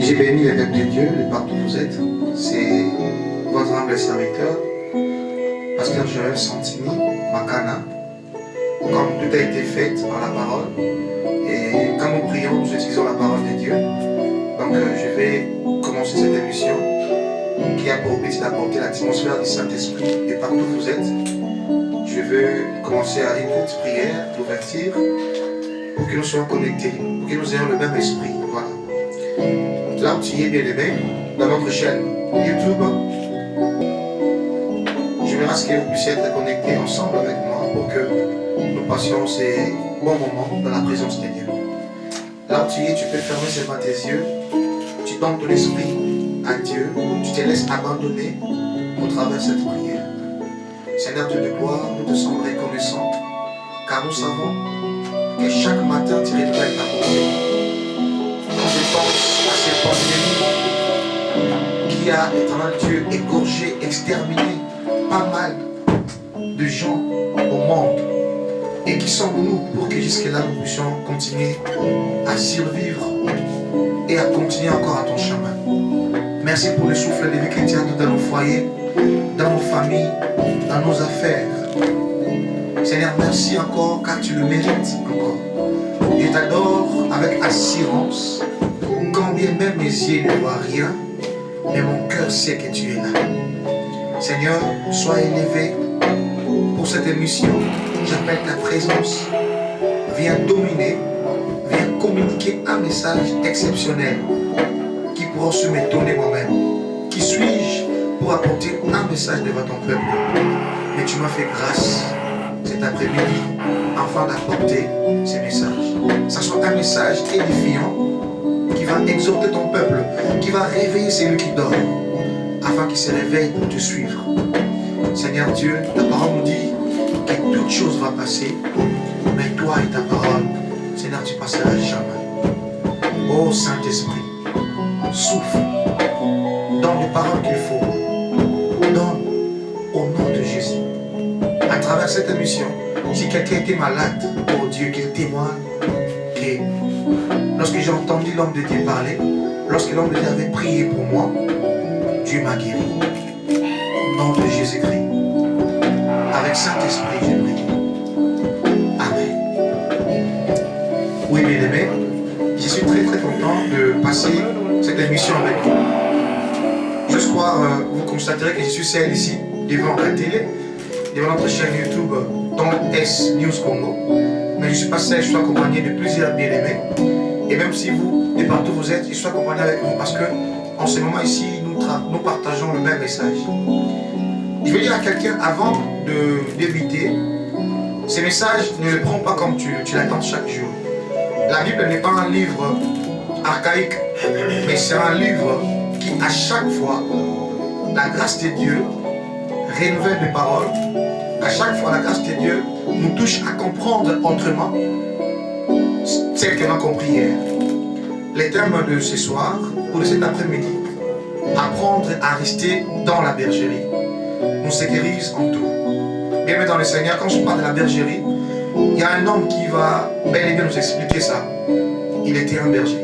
J'ai béni les peuple de Dieu, de partout où vous êtes. C'est votre humble serviteur, Pasteur Joël Santini, Makana. Comme tout a été fait par la parole, et quand nous prions, nous utilisons la parole de Dieu. Donc je vais commencer cette émission qui a pour but d'apporter l'atmosphère du Saint-Esprit. Et partout où vous êtes, je veux commencer à une courte prière d'ouverture pour que nous soyons connectés, pour que nous ayons le même esprit. Voilà. Là où tu es bien aimé, dans notre chaîne YouTube, je verrai ce que vous puissiez être connectés ensemble avec moi pour que nous passions ces bons moments dans la présence de Dieu. Là où tu es, tu peux fermer seulement tes yeux, tu donnes ton esprit à Dieu, tu te laisses abandonner au travers de cette prière. Seigneur Dieu de gloire, nous te sommes reconnaissants, car nous savons que chaque matin tu réveilles ta bonté. Quand je pense à cette pandémie qui a, éternel Dieu, égorgé, exterminé pas mal de gens au monde, et qui sommes-nous pour que jusque-là nous puissions continuer à survivre et à continuer encore à ton chemin. Merci pour le souffle de vie que tu as dans nos foyers, dans nos familles, dans nos affaires. Seigneur, merci encore car tu le mérites encore. Je t'adore avec assurance, quand bien même mes yeux ne voient rien, mais mon cœur sait que tu es là. Seigneur, sois élevé pour cette émission. J'appelle ta présence. Viens dominer, viens communiquer un message exceptionnel qui pourra se m'étonner moi-même. Qui suis-je pour apporter un message devant ton peuple? Mais tu m'as fait grâce cet après-midi afin d'apporter ces messages. Ça soit un message édifiant qui va exhorter ton peuple, qui va réveiller celui qui dort afin qu'il se réveille pour te suivre. Seigneur Dieu, ta parole nous dit que toute chose va passer, mais toi et ta parole, Seigneur, tu passeras jamais. Ô Saint-Esprit, souffle, donne les paroles qu'il faut, donne au nom de Jésus. À travers cette émission, si quelqu'un était malade, oh Dieu, qu'il témoigne que lorsque j'ai entendu l'homme de Dieu parler, lorsque l'homme de Dieu avait prié pour moi, Dieu m'a guéri. Au nom de Jésus-Christ. Avec Saint-Esprit, je prie. Amen. Oui, bien aimé, je suis très content de passer cette émission avec vous. Ce soir, vous constaterez que je suis seul ici, devant la télé, devant notre chaîne YouTube, Don S News Congo. Mais je ne suis pas seul, je suis accompagné de plusieurs bien-aimés. Et même si vous, de partout vous êtes, je suis accompagné avec vous parce que en ce moment ici, nous partageons le même message. Je veux dire à quelqu'un avant de débuter, ces messages ne le prends pas comme tu l'attends chaque jour. La Bible n'est pas un livre archaïque, mais c'est un livre qui à chaque fois, la grâce de Dieu renouvelle les paroles. À chaque fois, la grâce de Dieu nous touche à comprendre autrement celle qu'on a compris hier. Les thèmes de ce soir ou de cet après-midi, apprendre à rester dans la bergerie, nous sécurise en tout. Bien dans le Seigneur, quand je parle de la bergerie, il y a un homme qui va bel et bien nous expliquer ça. Il était un berger.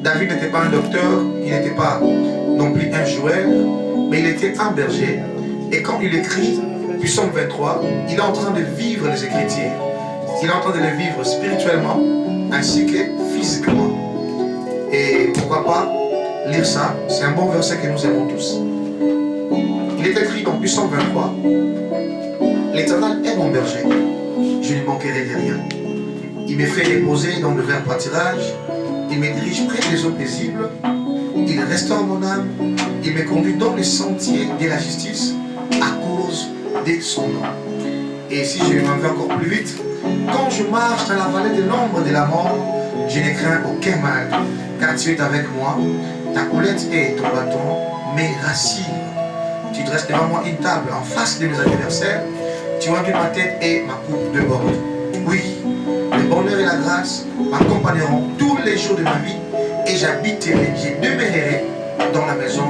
David n'était pas un docteur, il n'était pas non plus un joueur, mais il était un berger. Et quand il écrit du Psaume 23, il est en train de vivre les Écritures. Il est en train de les vivre spirituellement ainsi que physiquement. Et pourquoi pas lire ça? C'est un bon verset que nous aimons tous. Il est écrit dans Psaume 23, l'Éternel est mon berger, je ne manquerai de rien. Il me fait reposer dans le vert pâturage, il me dirige près des eaux paisibles, il restaure mon âme, il me conduit dans les sentiers de la justice à cause de son nom. Et si je m'en vais encore plus vite, quand je marche dans la vallée de l'ombre de la mort, je ne crains aucun mal, car tu es avec moi, ta houlette et ton bâton me rassurent. Tu dresses devant moi une table en face de mes adversaires, tu remplis ma tête et ma coupe déborde. Oui, le bonheur et la grâce m'accompagneront tous les jours de ma vie et j'habiterai, je demeurerai dans la maison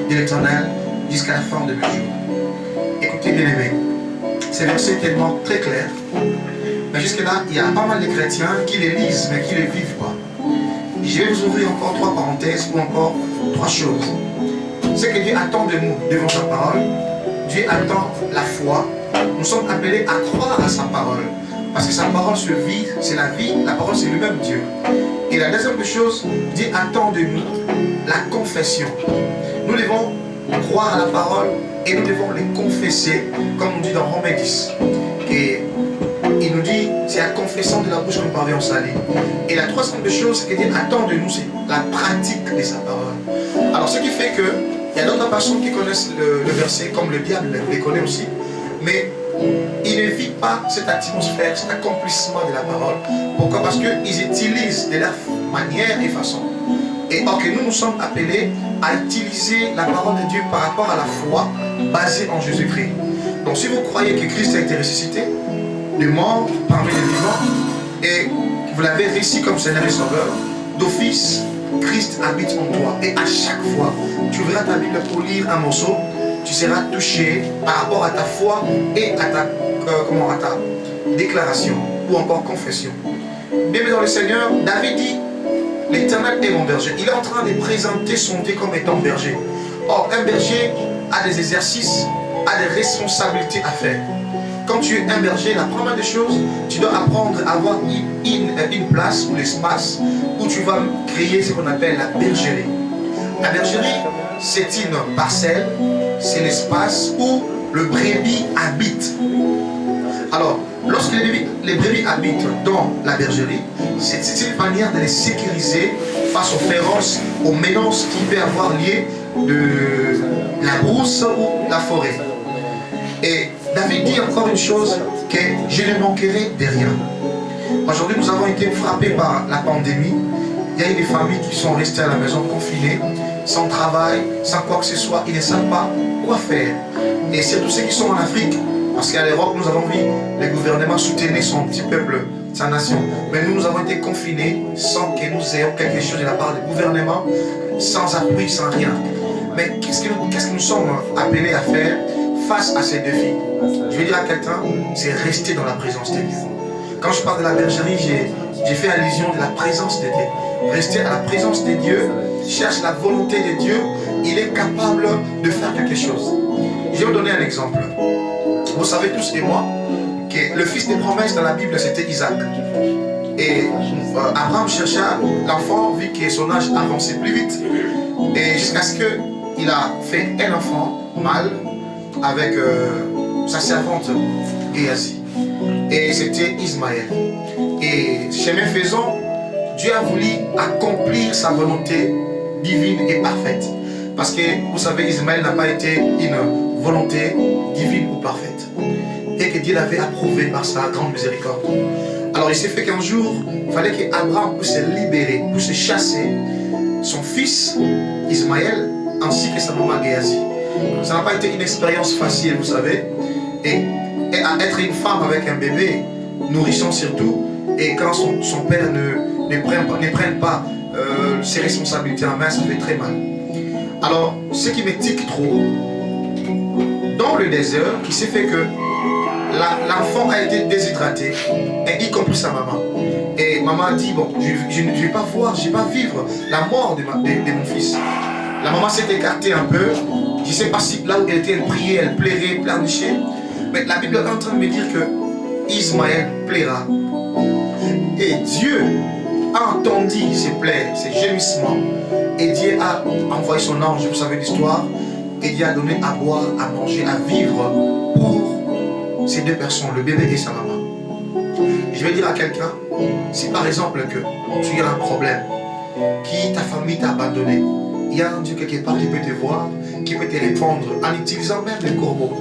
de l'Éternel jusqu'à la fin de mes jours. Écoutez bien aimés, ces versets tellement très clairs, mais jusque là il y a pas mal de chrétiens qui les lisent mais qui ne les vivent pas. Je vais vous ouvrir encore 3 parenthèses ou encore 3 choses. Ce que Dieu attend de nous devant sa parole, Dieu attend la foi. Nous sommes appelés à croire à sa parole. Parce que sa parole se vit, c'est la vie, la parole c'est lui-même Dieu. Et la deuxième chose, Dieu attend de nous la confession. Nous devons croire à la parole et nous devons les confesser, comme on dit dans Romains 10. Et il nous dit, c'est la confession de la bouche qu'on parvient au salut. Et la troisième chose que Dieu attend de nous, c'est la pratique de sa parole. Alors ce qui fait que, il y a d'autres personnes qui connaissent le verset, comme le diable les connaît aussi, mais ils ne vivent pas cette atmosphère, cet accomplissement de la parole. Pourquoi? Parce qu'ils utilisent de leur manière et façon. Et or que nous sommes appelés à utiliser la parole de Dieu par rapport à la foi basée en Jésus-Christ. Donc si vous croyez que Christ a été ressuscité, de mort parmi les vivants, et vous l'avez réussi comme Seigneur et Sauveur, d'office, Christ habite en toi. Et à chaque fois, tu ouvriras ta Bible pour lire un morceau, tu seras touché par rapport à ta foi et à ta déclaration ou encore confession. Bien dans le Seigneur, David dit, l'Éternel est mon berger. Il est en train de présenter son Dieu comme étant berger. Or, un berger a des exercices, a des responsabilités à faire. Quand tu es un berger, la première des choses, tu dois apprendre à avoir une place ou l'espace où tu vas créer ce qu'on appelle la bergerie. La bergerie, c'est une parcelle, c'est l'espace où le brebis habite. Alors, lorsque les brebis habitent dans la bergerie, c'est une manière de les sécuriser face aux féroces, aux menaces qu'il peut y avoir liées de la brousse ou la forêt. Et David dit encore une chose, que je ne manquerai de rien. Aujourd'hui, nous avons été frappés par la pandémie. Il y a eu des familles qui sont restées à la maison confinées, sans travail, sans quoi que ce soit. Ils ne savent pas quoi faire. Et surtout ceux qui sont en Afrique, parce qu'à l'Europe, nous avons vu le gouvernement soutenir son petit peuple, sa nation. Mais nous avons été confinés sans que nous ayons quelque chose de la part du gouvernement, sans appui, sans rien. Mais qu'est-ce que nous sommes appelés à faire face à ces défis? Je vais dire à quelqu'un, c'est rester dans la présence de Dieu. Quand je parle de la bergerie, j'ai fait allusion de la présence de Dieu. Rester à la présence de Dieu, cherche la volonté de Dieu, il est capable de faire quelque chose. Je vais vous donner un exemple. Vous savez tous et moi que le fils des promesses dans la Bible, c'était Isaac. Et Abraham chercha l'enfant, vu que son âge avançait plus vite. Et jusqu'à ce qu'il a fait un enfant mâle avec sa servante Géasi. Et c'était Ismaël. Et chemin faisant, Dieu a voulu accomplir sa volonté divine et parfaite. Parce que vous savez, Ismaël n'a pas été une volonté divine ou parfaite. Et que Dieu l'avait approuvé par sa grande miséricorde. Alors il s'est fait qu'un jour, il fallait qu'Abraham puisse se libérer, puisse chasser son fils Ismaël ainsi que sa maman Géasi. Ça n'a pas été une expérience facile, vous savez. Et à être une femme avec un bébé, nourrissant surtout, et quand son père ne prenne pas ses responsabilités en main, ça fait très mal. Alors, ce qui me tique trop, dans le désert, il s'est fait que l'enfant a été déshydraté, et y compris sa maman. Et maman a dit, bon, je ne vais pas voir, je ne vais pas vivre la mort de mon fils. La maman s'est écartée un peu. Je ne sais pas si là où elle était, elle priait, elle plairait, pleurnichait. Mais la Bible est en train de me dire que Ismaël plaira. Et Dieu a entendu ses plaies, ses gémissements. Et Dieu a envoyé son ange, vous savez l'histoire. Et Dieu a donné à boire, à manger, à vivre pour ces deux personnes, le bébé et sa maman. Je vais dire à quelqu'un, si par exemple que tu as un problème, ta famille t'a abandonné, il y a un Dieu quelque part qui peut te voir, qui peut te répondre en utilisant même les corbeaux.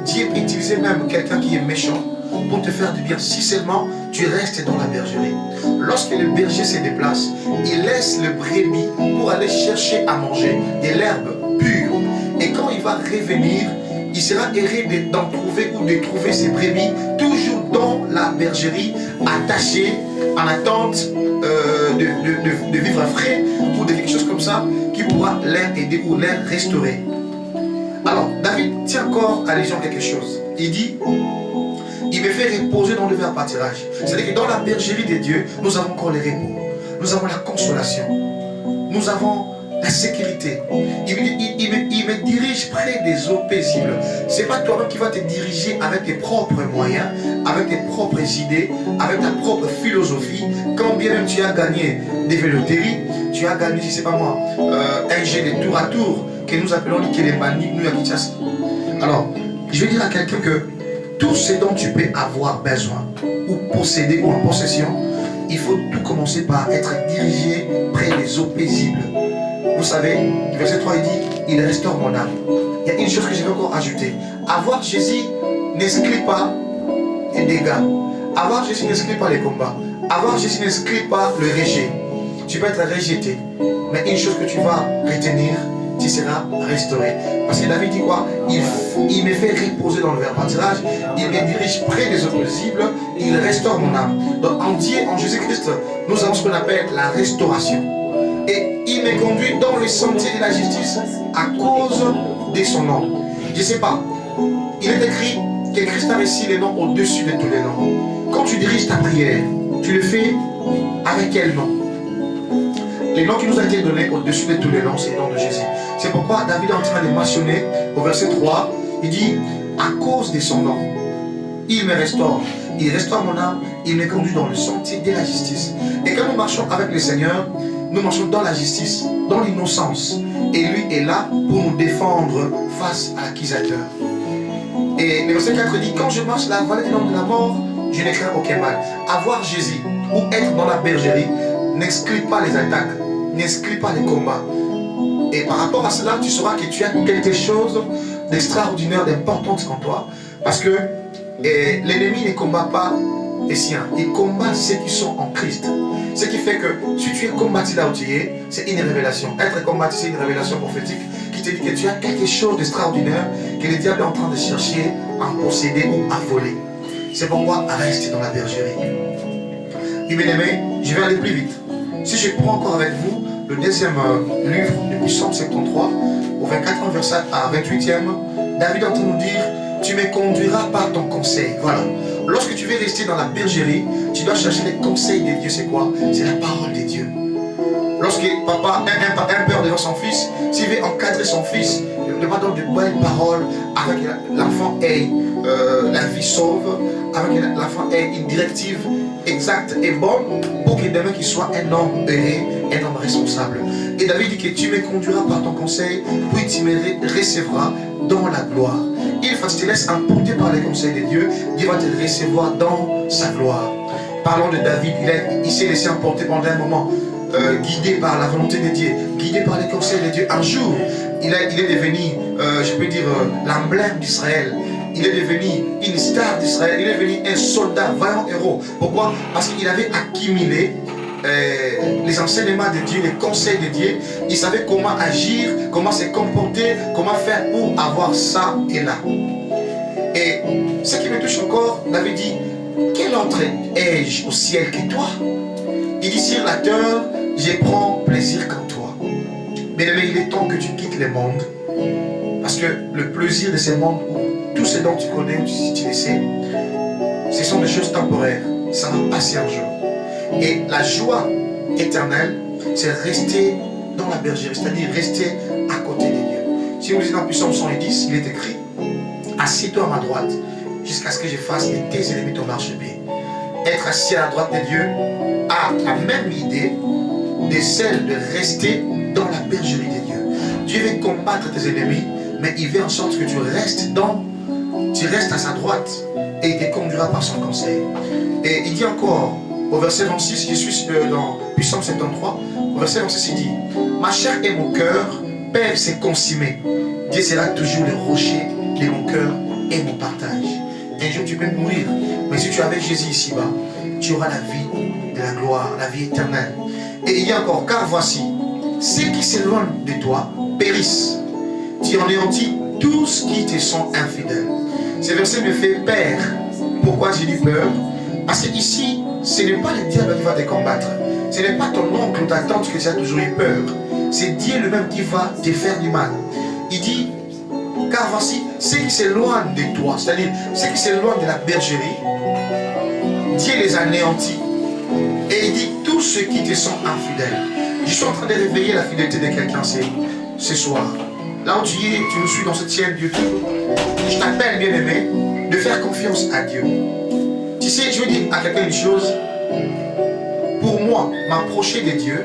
Dieu peut utiliser même quelqu'un qui est méchant pour te faire du bien si seulement tu restes dans la bergerie. Lorsque le berger se déplace, il laisse le brebis pour aller chercher à manger de l'herbe pure. Et quand il va revenir, il sera heureux d'en trouver ou de trouver ses brebis toujours dans la bergerie, attachées en attente de vivre frais ou de quelque chose comme ça qui pourra les aider ou les restaurer. Alors, David tient encore à allusion quelque chose. Il dit, il me fait reposer dans le vert pâturage. C'est-à-dire que dans la bergerie de Dieu, nous avons encore le repos. nous avons la consolation, nous avons la sécurité. Il me dirige près des eaux paisibles. Ce n'est pas toi-même qui vas te diriger avec tes propres moyens, avec tes propres idées, avec ta propre philosophie. Quand bien même tu as gagné des vélotéries, tu as gagné, je ne sais pas moi, un jeu de tour à tour que nous appelons l'Ikelemani, nous à Kinshasa. Alors, je vais dire à quelqu'un que tout ce dont tu peux avoir besoin, ou posséder, ou en possession, il faut tout commencer par être dirigé près des eaux paisibles. Vous savez, verset 3, il dit, il restaure mon âme. Il y a une chose que je vais encore ajouter. Avoir Jésus n'exclut pas les dégâts. Avoir Jésus n'exclut pas les combats. Avoir Jésus n'exclut pas le rejet. Tu peux être rejeté. Mais une chose que tu vas retenir, tu seras restauré. Parce que David dit quoi? Il me fait reposer dans le verre pâturage. Il me dirige près des eaux paisibles. Il restaure mon âme. Donc en Dieu, en Jésus-Christ, nous avons ce qu'on appelle la restauration. Et il me conduit dans le sentier de la justice à cause de son nom. Je ne sais pas. Il est écrit que Christ a réussi les noms au-dessus de tous les noms. Quand tu diriges ta prière, tu le fais avec quel nom? Les noms qui nous ont été donnés au-dessus de tous les noms, c'est le nom de Jésus. C'est pourquoi David est en train de mentionner au verset 3, il dit, à cause de son nom, il me restaure. Il restaure mon âme, il me conduit dans le sentier de la justice. Et quand nous marchons avec le Seigneur, nous marchons dans la justice, dans l'innocence. Et lui est là pour nous défendre face à l'accusateur. Et le verset 4 dit, quand je marche la vallée de l'ombre de la mort, je ne crains aucun mal. Avoir Jésus ou être dans la bergerie n'exclut pas les attaques, n'exclut pas les combats. Et par rapport à cela, tu sauras que tu as quelque chose d'extraordinaire, d'important en toi. Parce que l'ennemi ne combat pas les siens, il combat ceux qui sont en Christ. Ce qui fait que si tu es combattu là où tu es, c'est une révélation. Être combattu, c'est une révélation prophétique qui te dit que tu as quelque chose d'extraordinaire que le diable est en train de chercher à posséder ou à voler. C'est pourquoi reste dans la bergerie. Et bien aimé, je vais aller plus vite. Si je prends encore avec vous le deuxième livre de Psaume 73, au 24e verset à 28e, David est en train de nous dire, tu me conduiras par ton conseil. Voilà. Lorsque tu veux rester dans la bergerie, tu dois chercher les conseils de Dieu. C'est quoi? C'est la parole de Dieu. Lorsque papa, un père devant son fils, s'il veut encadrer son fils, il demande donc de belles paroles avec l'enfant ait la vie sauve, avec l'enfant ait une directive exacte et bonne pour que demain qu'il soit un homme heureux, un homme responsable. Et David dit que tu me conduiras par ton conseil, puis tu me recevras dans la gloire. Il faut que tu te laisses emporter par les conseils de Dieu, Dieu va te recevoir dans sa gloire. Parlons de David, il s'est laissé emporter pendant un moment, guidé par la volonté de Dieu, guidé par les conseils de Dieu. Un jour, il est devenu, je peux dire, l'emblème d'Israël. Il est devenu une star d'Israël, il est devenu un soldat, vaillant héros. Pourquoi? Parce qu'il avait accumulé les enseignements de Dieu, les conseils de Dieu. Il savait comment agir, comment se comporter, comment faire pour avoir ça et là. Et ce qui me touche encore, David dit, quel autre ai-je au ciel que toi? Il dit, sur la terre, je prends plaisir qu'en toi. Mais il est temps que tu quittes le monde. Parce que le plaisir de ce monde, tout ce dont tu connais, si tu le sais, ce sont des choses temporaires. Ça va passer un jour. Et la joie éternelle, c'est rester dans la bergerie, c'est-à-dire rester à côté de Dieu. Si vous lisez dans Psaume 110, il est écrit, assieds-toi à ma droite, jusqu'à ce que je fasse de tes ennemis ton marchepied. Être assis à la droite de Dieu a la même idée de celle de rester dans la bergerie de Dieu. Dieu veut combattre tes ennemis, mais il veut en sorte que tu restes à sa droite et il te conduira par son conseil. Et il dit encore, au verset 26, je suis dans Psaume 73, au verset 26, il dit, ma chair et mon cœur peuvent se consumer. Dieu sera toujours le rocher de mon cœur et mon partage. Un jour tu peux mourir, mais si tu es avec Jésus ici-bas, tu auras la vie de la gloire, la vie éternelle. Et il y a encore, car voici, ceux qui s'éloignent de toi périssent. Tu anéantis tous qui te sont infidèles. Ce verset me fait peur. Pourquoi j'ai dit peur? Parce que ici, ce n'est pas le diable qui va te combattre. Ce n'est pas ton oncle ou ta tante que tu as toujours eu peur. C'est Dieu lui-même qui va te faire du mal. Il dit, car voici, ceux qui s'éloignent de toi, c'est-à-dire ceux qui s'éloignent de la bergerie, Dieu les anéantit. Et il dit, tous ceux qui te sont infidèles. Je suis en train de réveiller la fidélité de quelqu'un ce soir. Là où tu es, tu nous suis dans cette chaîne YouTube. Je t'appelle, bien-aimé, de faire confiance à Dieu. Tu sais, je veux dire à quelqu'un une chose. Pour moi, m'approcher de Dieu,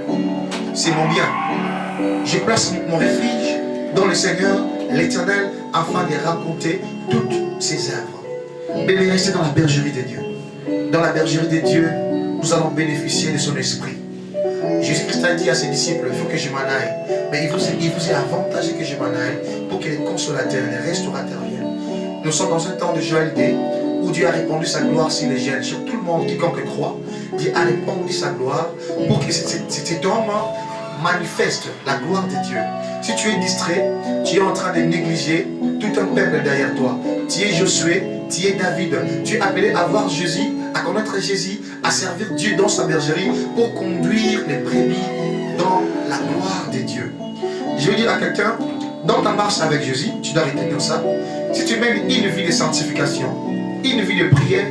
c'est mon bien. Je place mon refuge dans le Seigneur, l'Éternel, afin de raconter toutes ses œuvres. Mais rester dans la bergerie de Dieu. Dans la bergerie de Dieu, nous allons bénéficier de son esprit. Jésus-Christ a dit à ses disciples, il faut que je m'en aille. Mais il vous est avantagé que je m'en aille pour que les consolateurs, les restaurateurs viennent. Nous sommes dans un temps de Joël D, où Dieu a répandu sa gloire sur les jeunes, sur tout le monde, quiconque croit. Dieu a répandu sa gloire pour que cet homme manifeste la gloire de Dieu. Si tu es distrait, tu es en train de négliger tout un peuple derrière toi. Tu es Josué, tu es David. Tu es appelé à voir Jésus, à connaître Jésus, à servir Dieu dans sa bergerie pour conduire les brebis dans la gloire de Dieu. Je veux dire à quelqu'un, dans ta marche avec Jésus, tu dois retenir ça. Si tu mènes une vie de sanctification, une vie de prière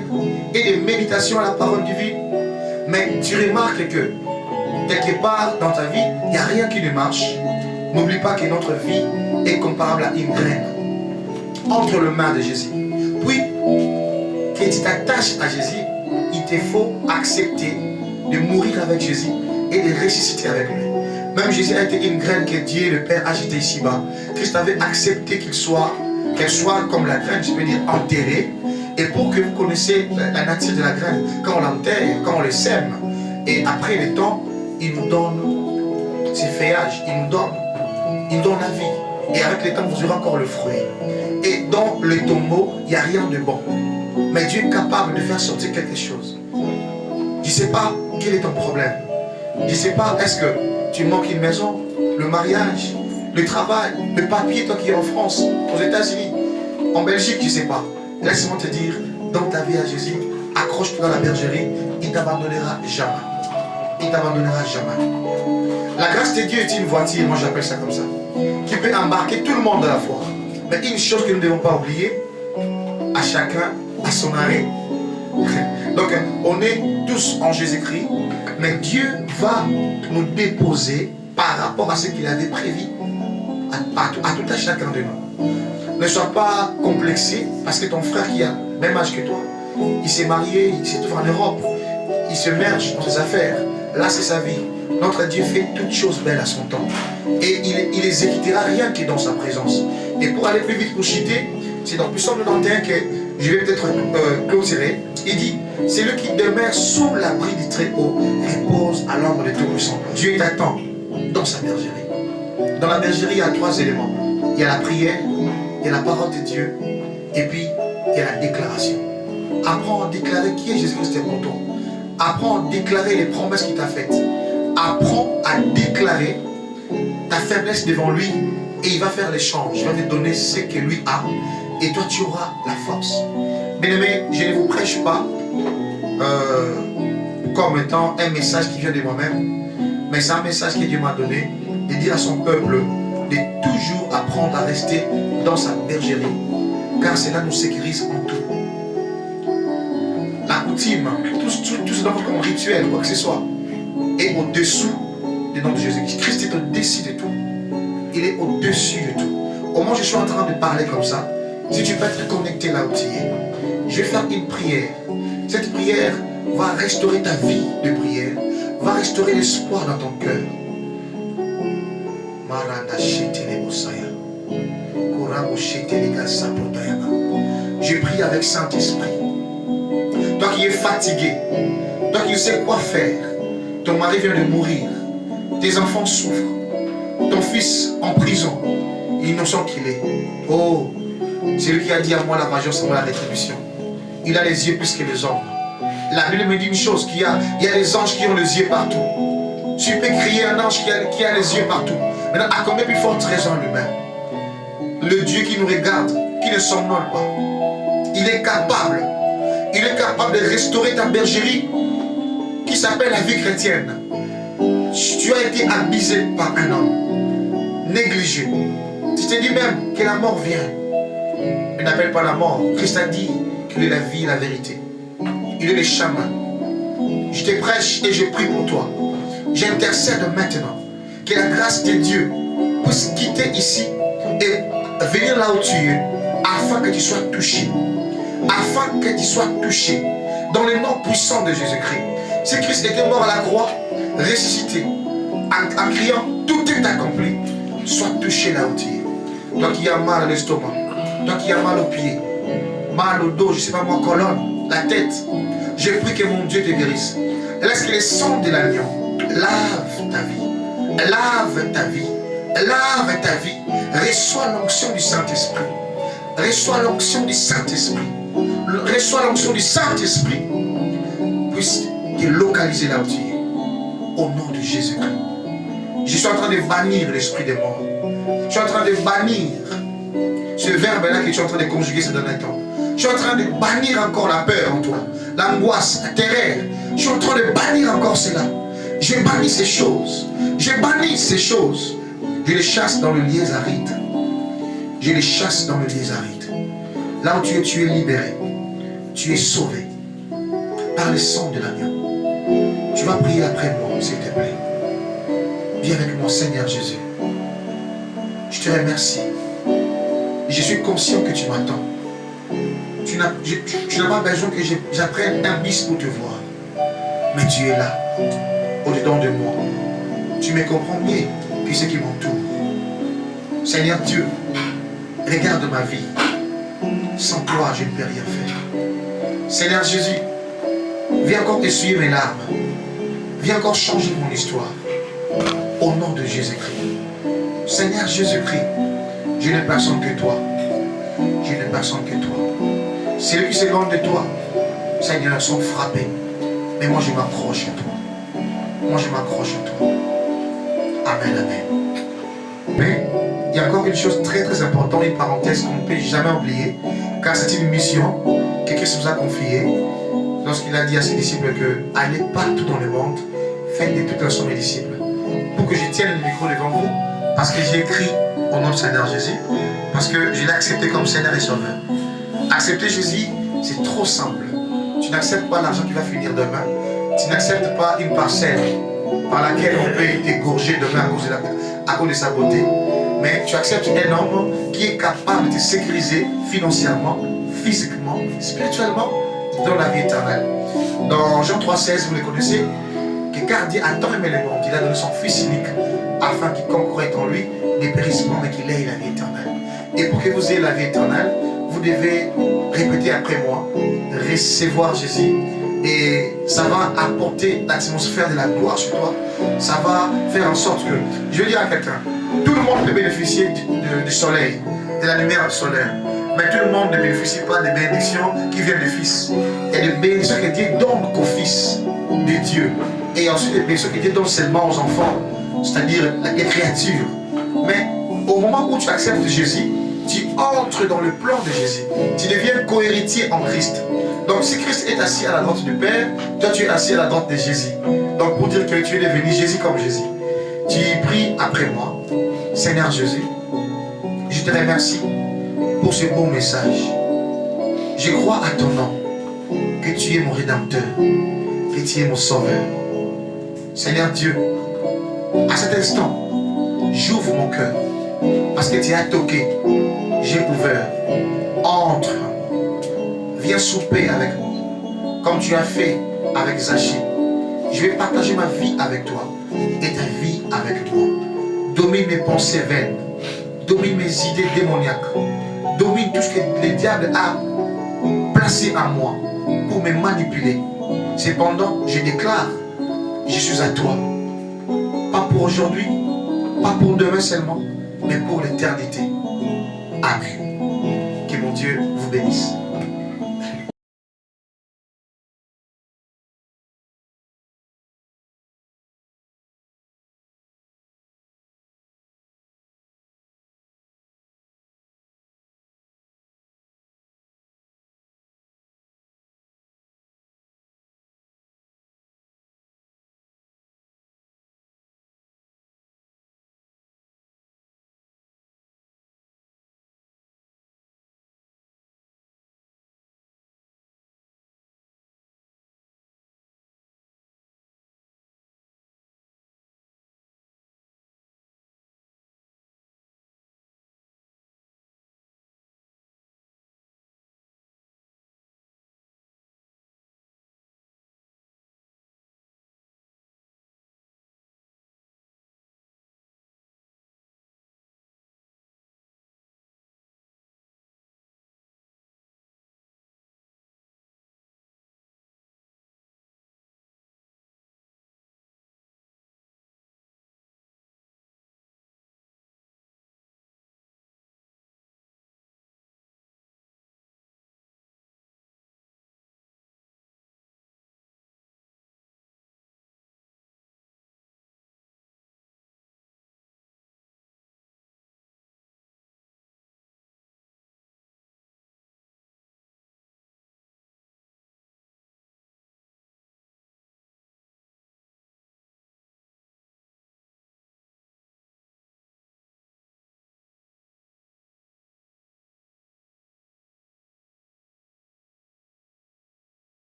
et de méditation à la parole divine, mais tu remarques que quelque part dans ta vie, il n'y a rien qui ne marche. N'oublie pas que notre vie est comparable à une graine entre les mains de Jésus. Puis, que tu t'attaches à Jésus, il te faut accepter de mourir avec Jésus et de ressusciter avec lui. Même Jésus a été une graine que Dieu, le Père, a jetée ici-bas. Christ avait accepté qu'elle soit comme la graine, je peux dire enterrée. Et pour que vous connaissiez la nature de la graine, quand on l'enterre, quand on le sème, et après le temps, il nous donne ses feuillages, il nous donne la vie. Et avec le temps, vous aurez encore le fruit. Et dans le tombeau, il n'y a rien de bon. Mais Dieu est capable de faire sortir quelque chose. Je ne sais pas quel est ton problème. Je ne sais pas, est-ce que tu manques une maison, le mariage, le travail, le papier, toi qui es en France, aux États-Unis, en Belgique, je ne sais pas. Laisse-moi te dire, dans ta vie à Jésus, accroche-toi dans la bergerie, il ne t'abandonnera jamais. Il ne t'abandonnera jamais. La grâce de Dieu est une voiture, moi j'appelle ça comme ça, qui peut embarquer tout le monde à la fois. Mais une chose que nous ne devons pas oublier, à chacun, à son arrêt. Donc on est tous en Jésus-Christ, mais Dieu va nous déposer par rapport à ce qu'il avait prévu à tout à chacun de nous. Ne sois pas complexé parce que ton frère qui a le même âge que toi, il s'est marié, il se trouve en Europe, il se merge dans ses affaires. Là, c'est sa vie. Notre Dieu fait toutes choses belles à son temps. Et il exécutera rien que dans sa présence. Et pour aller plus vite pour chuter, c'est dans Psaume 91 que je vais peut-être clôturer. Il dit, c'est lui qui demeure sous l'abri du Très-Haut, repose à l'ombre de Tout-Puissant. Dieu t'attend dans sa bergerie. Dans la bergerie, il y a 3 éléments. Il y a la prière, il y a la parole de Dieu, et puis il y a la déclaration. Apprends à déclarer qui est Jésus-Christ pour toi. Apprends à déclarer les promesses qu'il t'a faites. Apprends à déclarer ta faiblesse devant lui, et il va faire l'échange. Il va te donner ce que lui a, et toi tu auras la force. Bien-aimés, je ne vous prêche pas comme étant un message qui vient de moi-même, mais c'est un message que Dieu m'a donné, de dire à son peuple de toujours apprendre à rester dans sa bergerie, car cela nous sécurise en tout. La coutume, tout ce qu'on comme rituel, quoi que ce soit, est au-dessous du nom de Jésus. Christ est au-dessus de tout. Il est au-dessus de tout. Au moment où je suis en train de parler comme ça, si tu peux être connecté là où tu es, je vais faire une prière. Cette prière va restaurer ta vie de prière, va restaurer l'espoir dans ton cœur. Je prie avec Saint-Esprit. Toi qui es fatigué, toi qui ne sais quoi faire, ton mari vient de mourir, tes enfants souffrent, ton fils en prison, innocent qu'il est. Oh, c'est lui qui a dit à moi la vengeance, c'est moi la rétribution. Il a les yeux plus que les hommes. La Bible me dit une chose, il y a des anges qui ont les yeux partout. Tu peux crier un ange qui a les yeux partout. Maintenant, à combien plus forte raison l'humain? Le Dieu qui nous regarde, qui ne somnole pas, il est capable de restaurer ta bergerie qui s'appelle la vie chrétienne. Tu as été abusé par un homme, négligé. Tu te dis même que la mort vient. Il n'appelle pas la mort. Christ a dit qu'il est la vie et la vérité. Il est le chemin. Je te prêche et je prie pour toi. j'intercède maintenant que la grâce de Dieu puisse quitter ici et venir là où tu es, afin que tu sois touché. Afin que tu sois touché. Dans le nom puissant de Jésus-Christ. Si Christ était mort à la croix, ressuscité, en criant, tout est accompli. Sois touché là où tu es. Toi qui as mal à l'estomac, toi qui as mal aux pieds, mal au dos, je ne sais pas moi, colonne, la tête, je prie que mon Dieu te guérisse. Laisse que le sang de l'agneau lave ta vie. Lave ta vie. Lave ta vie. Reçois l'onction du Saint-Esprit. Reçois l'onction du Saint-Esprit. Reçois l'onction du Saint-Esprit. Puisse te localiser là où tu es. Au nom de Jésus-Christ. Je suis en train de bannir l'esprit des morts. Je suis en train de bannir ce verbe-là que tu es en train de conjuguer ces derniers temps. Je suis en train de bannir encore la peur en toi, l'angoisse, la terreur. Je suis en train de bannir encore cela. Je bannis ces choses. Je bannis ces choses. Je les chasse dans le liez aride. Je les chasse dans le liez aride. Là où tu es libéré. Tu es sauvé. Par le sang de l'agneau. Tu vas prier après moi, s'il te plaît. Viens avec moi, Seigneur Jésus. Je te remercie. Je suis conscient que tu m'attends. Tu n'as pas besoin que j'apprenne un bis pour te voir. Mais tu es là, au-dedans de moi. Tu me comprends mieux que ce qui m'entoure. Seigneur Dieu, regarde ma vie. Sans toi, je ne peux rien faire. Seigneur Jésus, viens encore essuyer mes larmes. Viens encore changer mon histoire. Au nom de Jésus-Christ. Seigneur Jésus-Christ, je n'ai personne que toi. Je n'ai personne que toi. Ceux qui s'éloignent de toi, Seigneur, sont frappés. Mais moi, je m'accroche à toi. Moi, je m'accroche à toi. Amen, amen. Mais il y a encore une chose très très importante, une parenthèse qu'on ne peut jamais oublier, car c'est une mission que Christ nous a confiée lorsqu'il a dit à ses disciples que allez partout dans le monde, faites de toutes nations mes disciples. Pour que je tienne le micro devant vous, parce que j'ai écrit au nom du Seigneur Jésus, parce que je l'ai accepté comme Seigneur et Sauveur. Accepter Jésus, c'est trop simple. Tu n'acceptes pas l'argent qui va finir demain. Tu n'acceptes pas une parcelle par laquelle on peut t'égorger demain à cause de sa beauté. Mais tu acceptes un homme qui est capable de te sécuriser financièrement, physiquement, spirituellement, dans la vie éternelle. Dans Jean 3,16, vous le connaissez, que car Dieu a tant aimé le monde, il a donné son Fils unique, afin qu'il concourt en lui, ne périsse pas, mais qu'il ait la vie éternelle. Et pour que vous ayez la vie éternelle, vous devez répéter après moi, recevoir Jésus, et ça va apporter l'atmosphère de la gloire sur toi. Ça va faire en sorte que, je veux dire à quelqu'un, tout le monde peut bénéficier du soleil, de la lumière solaire, mais tout le monde ne bénéficie pas des bénédictions qui viennent du Fils. Et des bénédictions que Dieu donne qu'au Fils de Dieu. Et ensuite des bénédictions que Dieu donne seulement aux enfants, c'est-à-dire les créatures. Mais au moment où tu acceptes Jésus, tu entres dans le plan de Jésus. Tu deviens co-héritier en Christ. Donc si Christ est assis à la droite du Père, toi tu es assis à la droite de Jésus. Donc pour dire que tu es devenu Jésus comme Jésus. Tu pries après moi. Seigneur Jésus, je te remercie pour ce beau message. Je crois à ton nom, que tu es mon Rédempteur, que tu es mon Sauveur. Seigneur Dieu, à cet instant, j'ouvre mon cœur, parce que tu as toqué, j'ai ouvert. Entre, viens souper avec moi, comme tu as fait avec Zachée. Je vais partager ma vie avec toi et ta vie avec moi. Domine mes pensées vaines, domine mes idées démoniaques, domine tout ce que le diable a placé en moi pour me manipuler. Cependant, je déclare, je suis à toi. Pas pour aujourd'hui, pas pour demain seulement, mais pour l'éternité. Amen. Que mon Dieu vous bénisse.